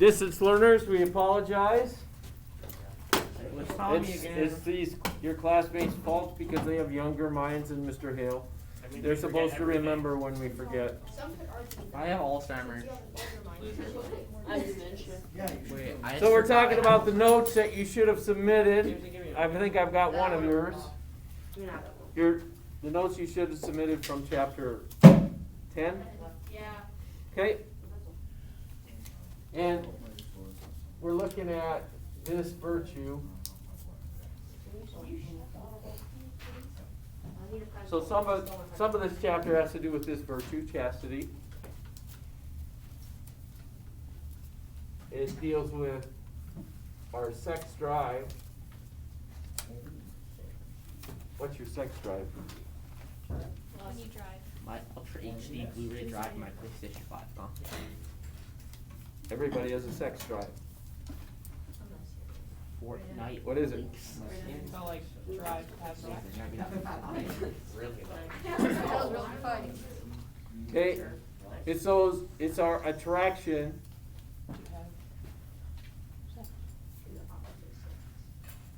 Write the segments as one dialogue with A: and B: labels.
A: Distance learners, we apologize.
B: It's Tommy again.
A: It's your classmates' fault because they have younger minds than Mr. Hale.
B: I mean,
A: They're
B: we forget
A: supposed to
B: every day.
A: remember when we forget.
C: I have Alzheimer's.
D: I have dementia.
C: Wait,
A: So we're talking about the notes that you should have submitted. I think I've got one of yours. The notes you should have submitted from chapter 10.
D: Yeah.
A: Okay? And we're looking at this virtue. So some of this chapter has to do with this virtue, chastity. It deals with our sex drive. What's your sex drive?
D: When you drive.
C: My Ultra HD Blu-ray drive, my PlayStation 5, huh?
A: Everybody has a sex drive.
C: Fortnite.
A: What is it?
C: Links.
E: Felt like drive to have sex.
C: Really
D: That was really funny.
A: Okay? It's our attraction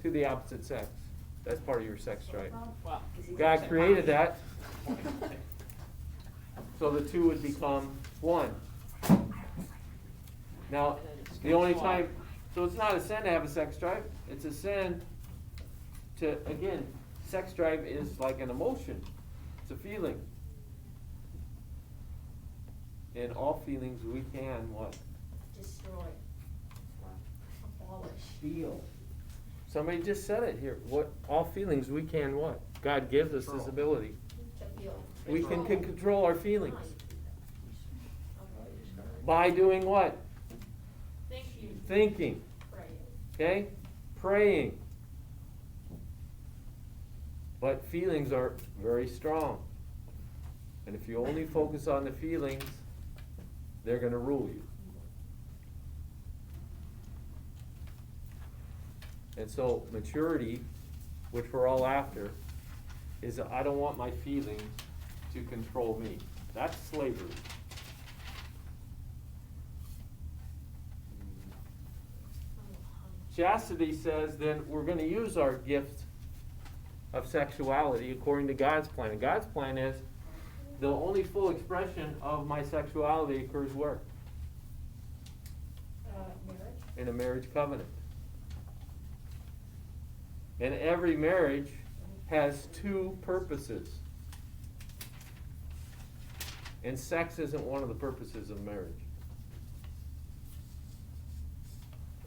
A: to the opposite sex. That's part of your sex drive.
E: Wow.
A: God created that, so the two would become one. Now, the only time, so it's not a sin to have a sex drive. It's a sin to, again, sex drive is like an emotion. It's a feeling. And all feelings we can what?
D: Destroy. Abolish.
A: Feel. Somebody just said it here. What all feelings we can what? God gives us this ability.
D: To feel.
A: We can control our feelings. By doing what?
D: Thank you.
A: Thinking.
D: Pray.
A: Okay? Praying. But feelings are very strong. And if you only focus on the feelings, they're going to rule you. And so maturity, which we're all after, is that I don't want my feelings to control me. That's slavery. Chastity says then we're going to use our gift of sexuality according to God's plan. And God's plan is the only full expression of my sexuality occurs where?
D: Marriage.
A: In a marriage covenant. And every marriage has two purposes. And sex isn't one of the purposes of marriage.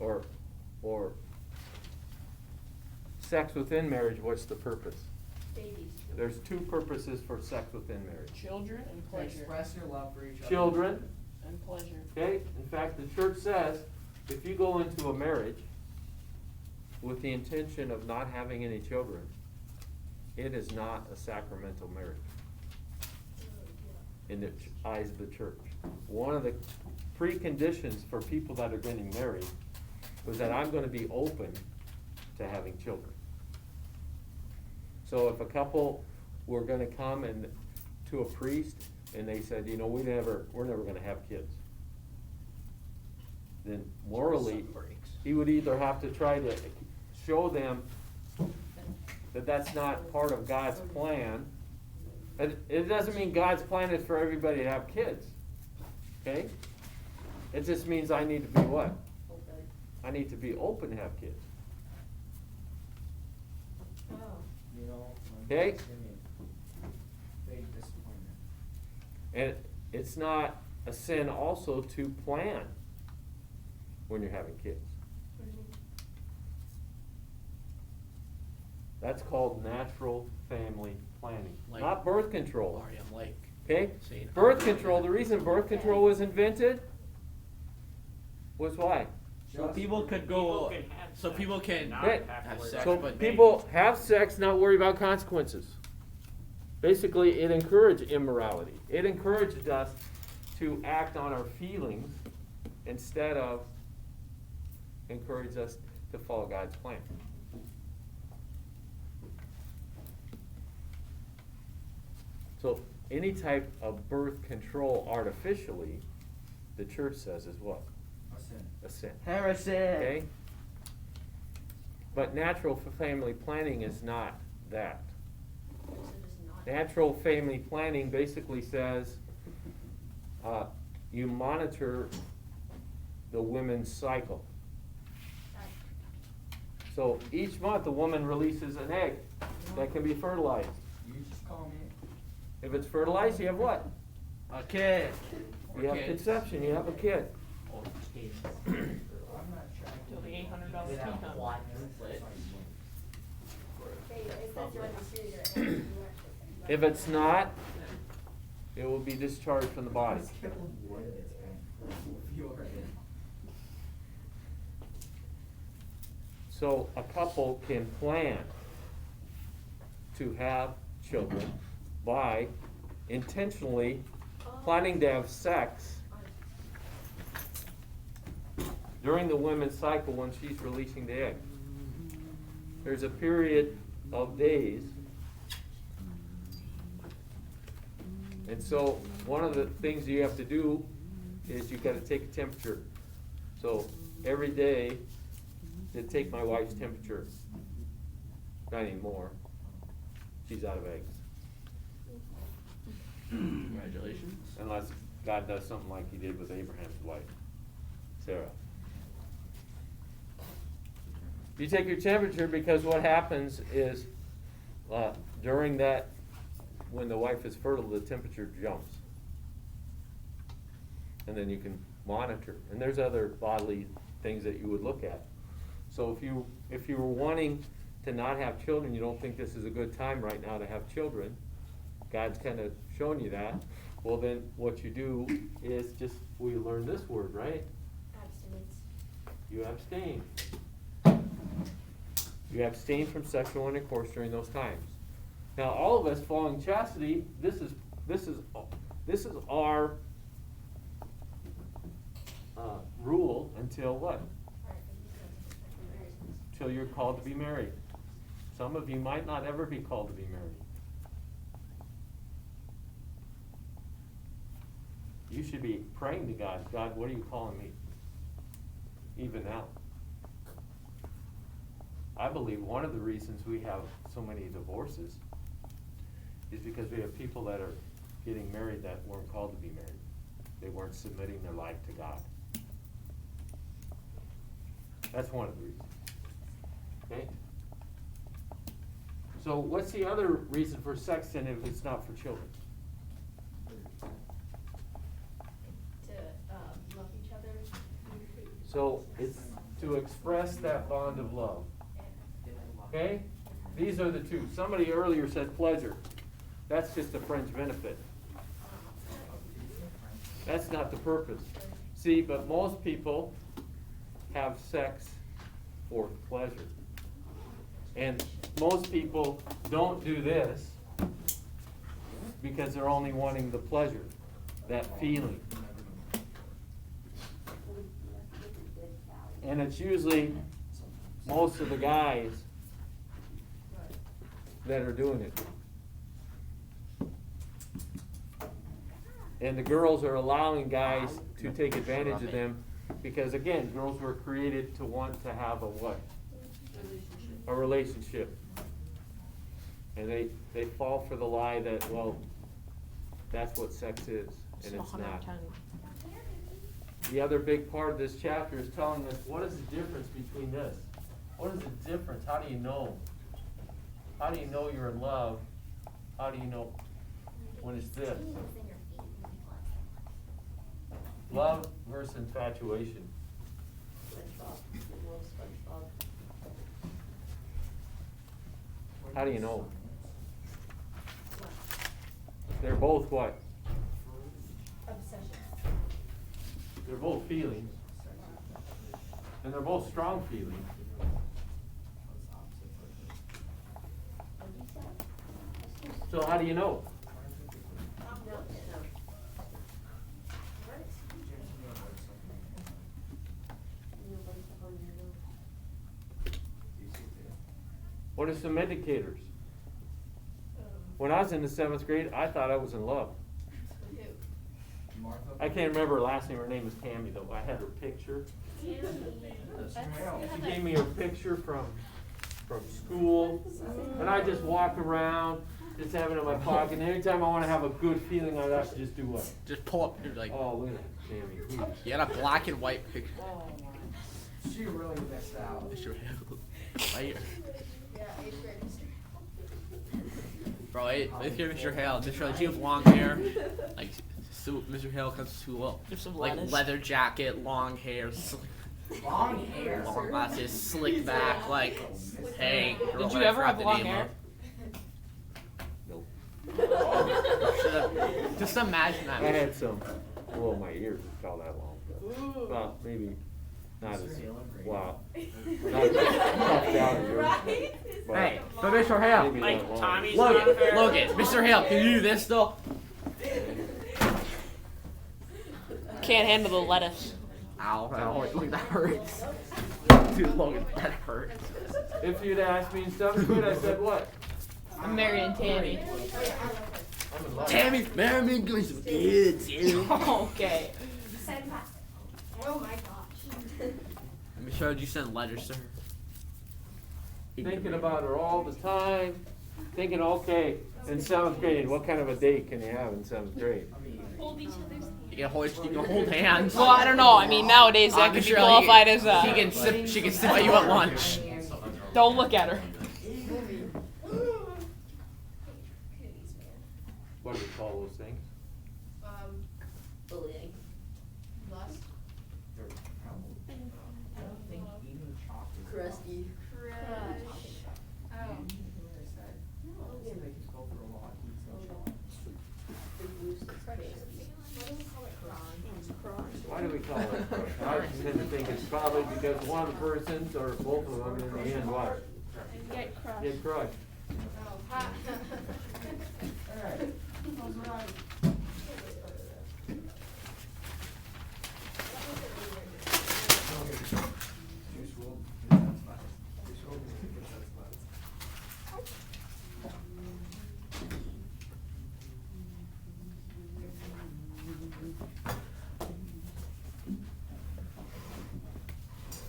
A: Or sex within marriage, what's the purpose?
D: Babies.
A: There's two purposes for sex within marriage.
E: Children and
B: To
E: pleasure.
B: express your love for each other.
A: Children,
E: And pleasure.
A: okay? In fact, the church says if you go into a marriage with the intention of not having any children, it is not a sacramental marriage in the eyes of the church. One of the preconditions for people that are getting married was that I'm going to be open to having children. So if a couple were going to come and to a priest and they said, you know, we're never going to have kids, then morally he would either have to try to show them that that's not part of God's plan. It doesn't mean God's plan is for everybody to have kids. Okay? It just means I need to be what? I need to be open to have kids.
D: Oh.
B: You know,
A: Okay.
B: give me big disappointment.
A: And it's not a sin also to plan when you're having kids. That's called natural family planning,
C: Like-
A: not birth control.
C: Sorry, I'm like
A: Okay?
C: saying
A: Birth control, the reason birth control was invented was why?
C: So people could go.
B: People can have
C: So
B: sex
C: people can
B: and not
A: Okay.
B: have to
C: have
B: worry
C: sex,
A: So
B: about
C: but
B: babies.
A: people have sex, not worry about consequences. Basically, it encouraged immorality. It encouraged us to act on our feelings instead of encourage us to follow God's plan. So any type of birth control artificially, the church says is what?
B: A
A: a sin.
C: Heresy.
A: Okay? But natural family planning is not that.
D: So just not.
A: Natural family planning basically says you monitor the women's cycle. So each month a woman releases an egg that can be fertilized.
B: You just call me.
A: If it's fertilized, you have what?
C: A kid.
A: You have
C: Kids.
A: conception, you have a kid.
C: Or kids.
B: I'm not trying to.
E: Till the $800
C: Without
E: income.
C: quadruplet.
D: It says you're undisputed or anything, you actually-
A: If it's not, it will be discharged from the body. So a couple can plan to have children by intentionally planning to have sex during the women's cycle when she's releasing the egg. There's a period of days. And so one of the things you have to do is you gotta take a temperature. So every day, to take my wife's temperature. Not anymore. She's out of eggs.
C: Congratulations.
A: Unless God does something like he did with Abraham's wife, Sarah. You take your temperature because what happens is during that, when the wife is fertile, the temperature jumps. And then you can monitor. And there's other bodily things that you would look at. So if you were wanting to not have children, you don't think this is a good time right now to have children, God's kind of shown you that, well then what you do is just, we learn this word, right?
D: Abstinence.
A: You abstain. You abstain from sexual intercourse during those times. Now all of us following chastity, this is our rule until what? Till you're called to be married. Some of you might not ever be called to be married. You should be praying to God, God, what are you calling me? Even now. I believe one of the reasons we have so many divorces is because we have people that are getting married that weren't called to be married. They weren't submitting their life to God. That's one of the reasons. Okay? So what's the other reason for sex then if it's not for children?
D: To love each other.
A: So it's to express that bond of love. Okay? These are the two. Somebody earlier said pleasure. That's just a fringe benefit. That's not the purpose. See, but most people have sex for pleasure. And most people don't do this because they're only wanting the pleasure, that feeling. And it's usually most of the guys that are doing it. And the girls are allowing guys to take advantage of them because, again, girls were created to want to have a what? A relationship. And they fall for the lie that, well, that's what sex is, and it's not. The other big part of this chapter is telling us what is the difference between this? What is the difference? How do you know? How do you know you're in love? How do you know when it's this? Love versus infatuation. How do you know? They're both what?
D: Obsession.
A: They're both feelings. And they're both strong feelings. So how do you know? What are some indicators? When I was in the 7th grade, I thought I was in love.
B: Martha?
A: I can't remember her last name. Her name was Tammy, though. I had her picture. She gave me her picture from school, and I just walk around, just have it in my pocket. And anytime I want to have a good feeling, I have to just do what?
C: Just pull up, you're like,
A: Oh, look at that, Tammy.
C: you got a black and white picture.
B: She really missed out.
C: Mr. Hill. Right.
D: Yeah, 8th grade history.
C: Bro, let's hear Mr. Hale. Mr. Hale, do you have long hair? Like, so Mr. Hale comes to school.
E: There's some
C: Like,
E: lettuce.
C: leather jacket, long hair,
B: Long hair.
C: long glasses, slick back, like, hey. girl,
E: Did you
C: what I
E: ever have
C: forgot the
E: long
C: name
E: hair?
C: of. Just imagine that.
A: I had some. Well, my ears fell that long. But, well, maybe not as wow. Not as puffed out as yours. But
C: Hey, but Mr. Hale.
A: maybe
C: Like,
A: not long.
C: Tommy's Logan, Mr. Hale, can you do this though?
E: Can't handle the lettuce.
C: Ow, look, that hurts. Dude, Logan, that hurts.
A: If you'd asked me in 7th grade, I said what?
E: I'm marrying Tammy.
C: Tammy, marry me and give me some kids.
E: Okay.
D: Send that. Oh my gosh.
C: Michelle, did you send letters to her?
A: Thinking about her all the time. Thinking, okay, in 7th grade, what kind of a date can you have in 7th grade?
D: Hold each other's hand.
C: You can hold hands.
E: Well, I don't know. I mean, nowadays that could be
C: Michelle,
E: qualified as
C: she can sit by you at lunch.
E: Don't look at her.
D: Cooties, man.
A: What do we call those things?
D: Bullying. Lust.
B: Crusty.
D: Crush. Oh.
A: Why do we call it crush? I tend to think it's probably because one of the persons or both of them in the end what?
D: Get crushed.
A: Get crushed.
D: Oh, ha.
B: Alright.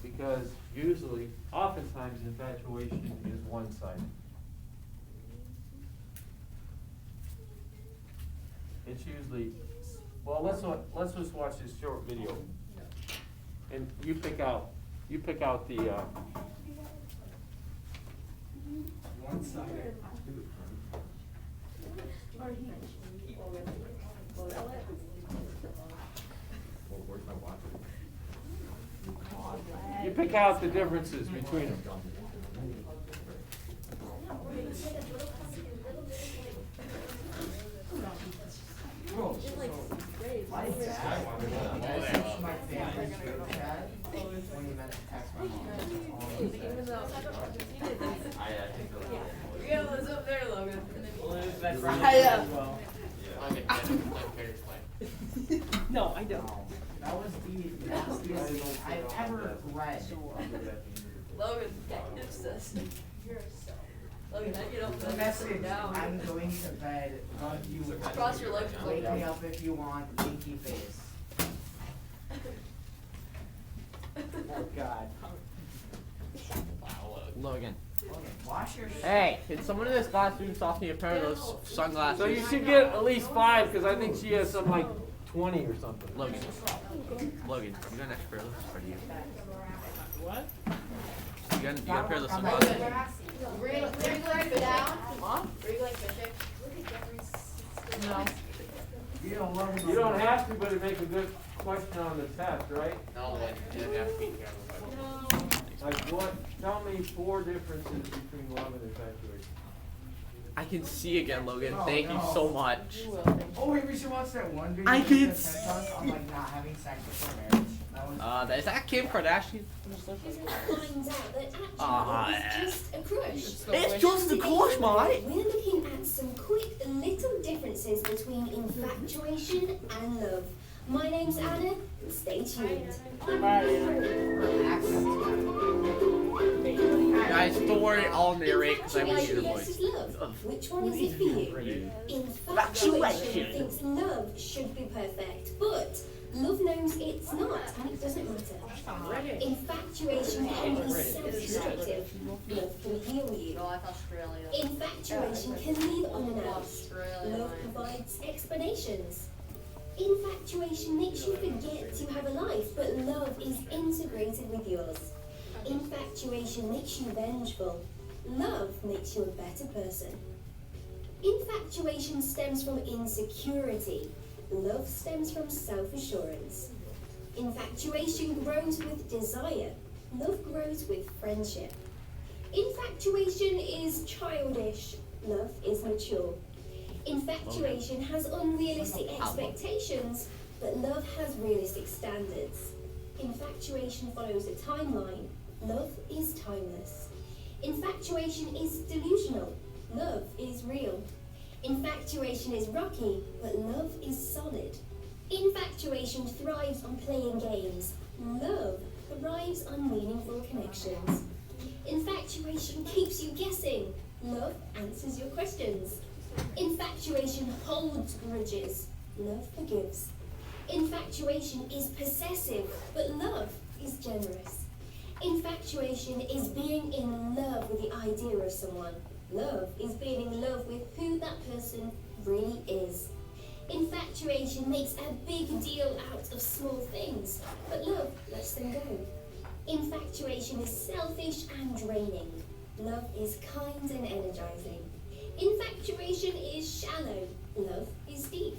A: Because usually, oftentimes, infatuation is one-sided. It's usually, well, let's just watch this short video. And you pick out the,
B: One side.
A: you pick out the differences between them.
B: Bro, so my dad messaged my family's group chat when he meant to text my mom.
F: Yeah, what's up there, Logan?
E: No, I don't.
B: That was the nastiest thing I've ever read.
F: Logan, it's this.
D: You're so.
F: Logan, I get up
B: The
F: and
B: message,
F: down.
B: I'm going to bed, love you.
F: Cross your legs.
B: Wake me up if you want, winky face. Oh God.
C: Logan.
B: Wash your shit.
C: Hey, can someone in this classroom toss me a pair of those sunglasses?
A: So you should get at least 5, because I think she has some like 20 or something.
C: Logan, you got an extra pair of those for you.
E: What?
C: You got a pair of those sunglasses.
D: Were you going down? Were you going fishing? Look at Jeffrey's.
E: No.
B: You don't love
A: You don't have to, but it makes a good question on the test, right?
C: No, you don't have to be careful.
A: Like what, tell me 4 differences between love and infatuation.
C: I can see again, Logan.
B: Oh,
C: Thank you
B: no.
C: so much.
E: You will.
B: Oh wait, we should watch that one video.
C: I
B: with
C: can
B: the
C: s-
B: TED Talk on like not having sex before marriage. That was
C: Is that Kim Kardashian?
G: Finds out that actually
C: Ah,
G: it's just a crush.
C: It's just a crush, mate.
G: We're looking at some quick little differences between infatuation and love. My name's Anna. Stay tuned.
B: her accent's
C: I Guys, don't worry, I'll narrate because I want your
G: Infatuation
C: voice.
G: versus love. Which one is it for you? Infatuation thinks love should be perfect, but love knows it's not, and it doesn't matter. Infatuation can be self-destructive. Love can heal you.
F: North Australia.
G: Infatuation can leave unannounced. Love provides explanations. Infatuation makes you forget you have a life, but love is integrated with yours. Infatuation makes you vengeful. Love makes you a better person. Infatuation stems from insecurity. Love stems from self-assurance. Infatuation grows with desire. Love grows with friendship. Infatuation is childish. Love is mature. Infatuation has unrealistic expectations, but love has realistic standards. Infatuation follows a timeline. Love is timeless. Infatuation is delusional. Love is real. Infatuation is rocky, but love is solid. Infatuation thrives on playing games. Love thrives on meaningful connections. Infatuation keeps you guessing. Love answers your questions. Infatuation holds grudges. Love forgives. Infatuation is possessive, but love is generous. Infatuation is being in love with the idea of someone. Love is being in love with who that person really is. Infatuation makes a big deal out of small things, but love lets them go. Infatuation is selfish and draining. Love is kind and energizing. Infatuation is shallow. Love is deep.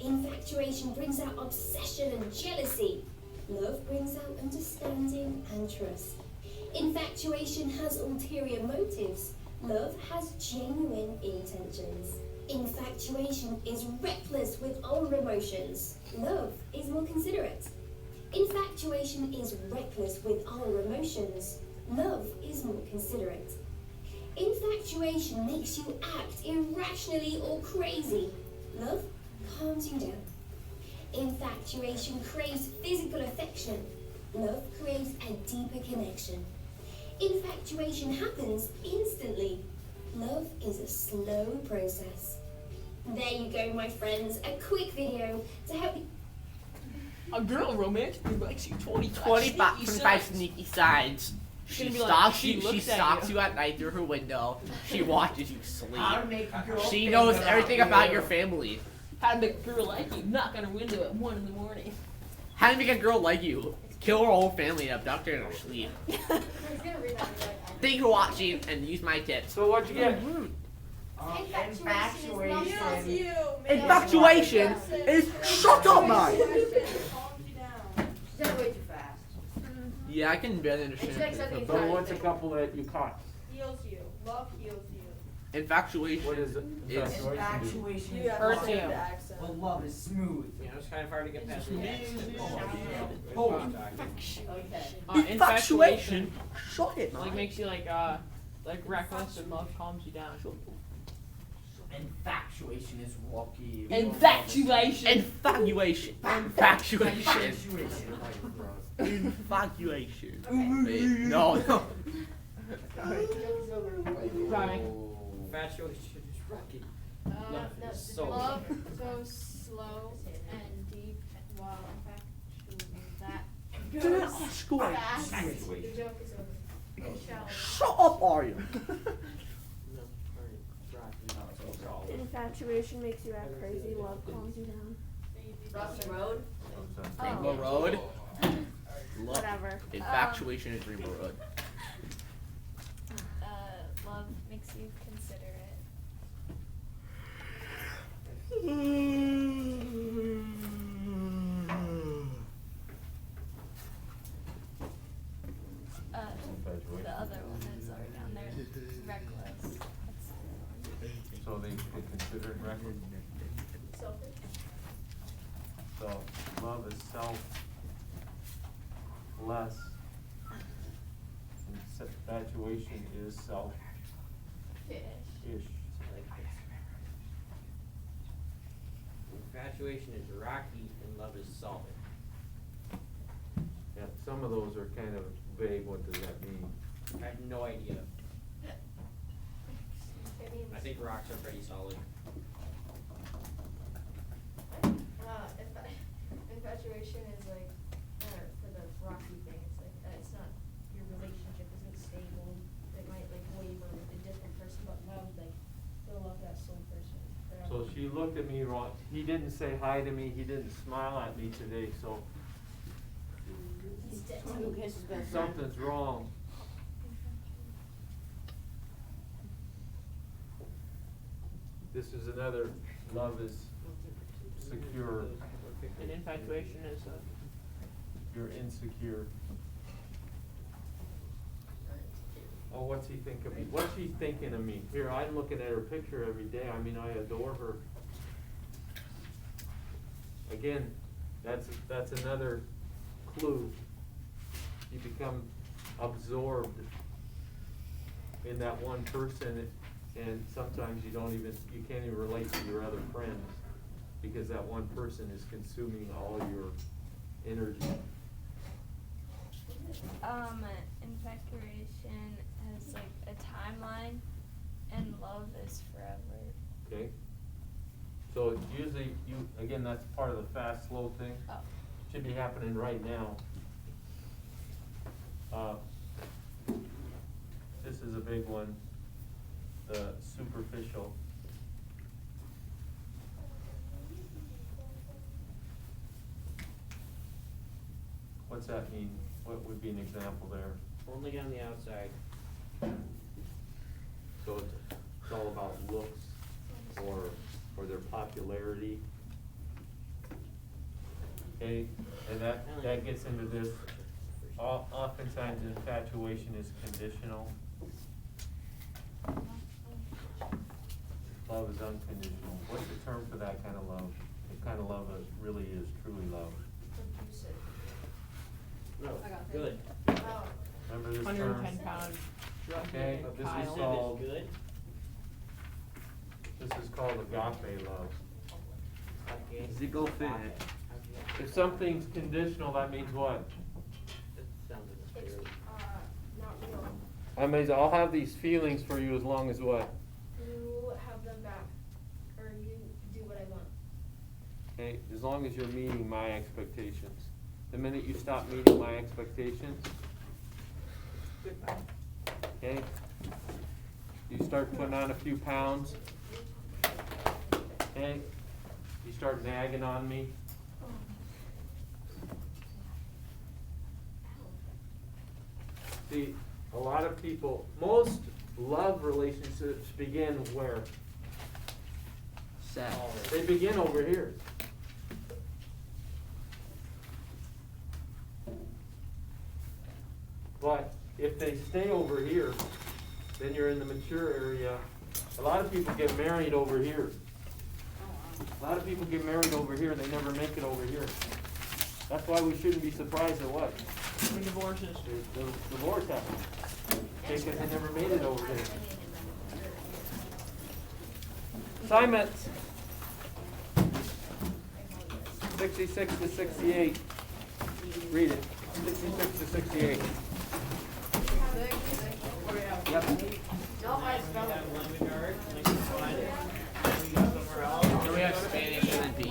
G: Infatuation brings out obsession and jealousy. Love brings out understanding and trust. Infatuation has ulterior motives. Love has genuine intentions. Infatuation is reckless with our emotions. Love is more considerate. Infatuation is reckless with our emotions. Love is more considerate. Infatuation makes you act irrationally or crazy. Love calms you down. Infatuation craves physical affection. Love craves a deeper connection. Infatuation happens instantly. Love is a slow process. There you go, my friends. A quick video to help you.
E: A girl romantically likes you
C: 25 sneaky sides. She
E: gonna be like,
C: stalks
E: she
C: you. She
E: looks at
C: stalks
E: you.
C: you at night through her window. She watches you
B: How to
C: sleep.
B: make a girl
C: She
B: think
C: knows
B: about
C: everything
B: you.
C: about your family.
E: How to make a girl like you knock on her window at 1 in the morning.
C: How to make a girl like you. Kill her whole family and abduct her in her sleep. Thank you for watching and use my tips.
A: So what'd you get?
B: Infatuation.
C: Infatuation is shut up, man.
F: She's way too fast.
C: Yeah, I can barely
F: And she likes
C: understand.
F: something
A: So what's a couple that you caught?
H: Heals you. Love heals you.
C: Infatuation.
A: What is it?
C: It's-
A: Infatuation do?
B: Infatuation
F: You
B: is
F: have
E: Hurt
F: to
B: love,
E: you.
F: say the accent.
B: but love is smooth.
I: You know, it's kind of hard to get past the accent.
F: Okay.
E: Infatuation
C: Shut it,
E: like makes you like reckless, and love calms you down.
B: Infatuation is rocky.
E: Infatuation.
C: Infatuation. Infatuation.
B: Infatuation.
C: Infatuation. Wait, no.
E: Sorry.
I: Infatuation is rocky.
H: No,
I: So-
H: love goes slow and deep, while infatuation that goes fast. The joke is over. It's shallow.
C: Shut up, are you?
J: Infatuation makes you act crazy, love calms you down.
F: Rocky Road.
C: Rainbow Road.
J: Whatever.
C: Infatuation is Rainbow Road.
J: Love makes you considerate. The other one is already down there. Reckless.
A: So they consider it reckless.
H: Selfish.
A: So love is self-less. And infatuation is self-ish.
I: Infatuation is rocky and love is solid.
A: Yeah, some of those are kind of vague. What does that mean?
I: I have no idea. I think rocks are pretty solid.
D: Infatuation is like, for the Rocky thing, it's like, it's not, your relationship isn't stable. It might like waver with a different person, but love, like, you'll love that soul person forever.
A: So she looked at me wrong. He didn't say hi to me. He didn't smile at me today, so
D: He's dead.
F: Who kisses best friend?
A: something's wrong. This is another, love is secure.
E: And infatuation is
A: You're insecure. Oh, what's he think of me? What's she thinking of me? Here, I'm looking at her picture every day. I mean, I adore her. Again, that's another clue. You become absorbed in that one person, and sometimes you can't even relate to your other friends because that one person is consuming all your energy.
J: Infatuation has like a timeline, and love is forever.
A: Okay? So it's usually, again, that's part of the fast, slow thing.
J: Oh.
A: Should be happening right now. This is a big one, the superficial. What's that mean? What would be an example there?
I: Only on the outside.
A: So it's all about looks or their popularity. Okay, and that gets into this. Oftentimes infatuation is conditional. Love is unconditional. What's the term for that kind of love? What kind of love it really is truly love?
D: Abusive.
I: No,
D: I got that.
I: good.
D: Oh.
A: Remember this term?
E: 110-pound drug
A: Okay,
E: dealer
A: this is
E: Kyle.
A: called-
I: Good.
A: This is called agape love.
I: Okay.
C: Ziegel fit.
A: If something's conditional, that means what?
I: That sounds like a
D: It's,
I: spirit.
D: not real.
A: That means I'll have these feelings for you as long as what?
D: You have them back, or you do what I want.
A: Okay, as long as you're meeting my expectations. The minute you stop meeting my expectations, okay, you start putting on a few pounds, okay, you start nagging on me. See, a lot of people, most love relationships begin where?
C: Sad.
A: They begin over here. But if they stay over here, then you're in the mature area. A lot of people get married over here. A lot of people get married over here, they never make it over here. That's why we shouldn't be surprised at what?
E: When divorces.
A: The divorce happens. Because they never made it over there. Assignments. 66 to 68. Read it. 66 to 68.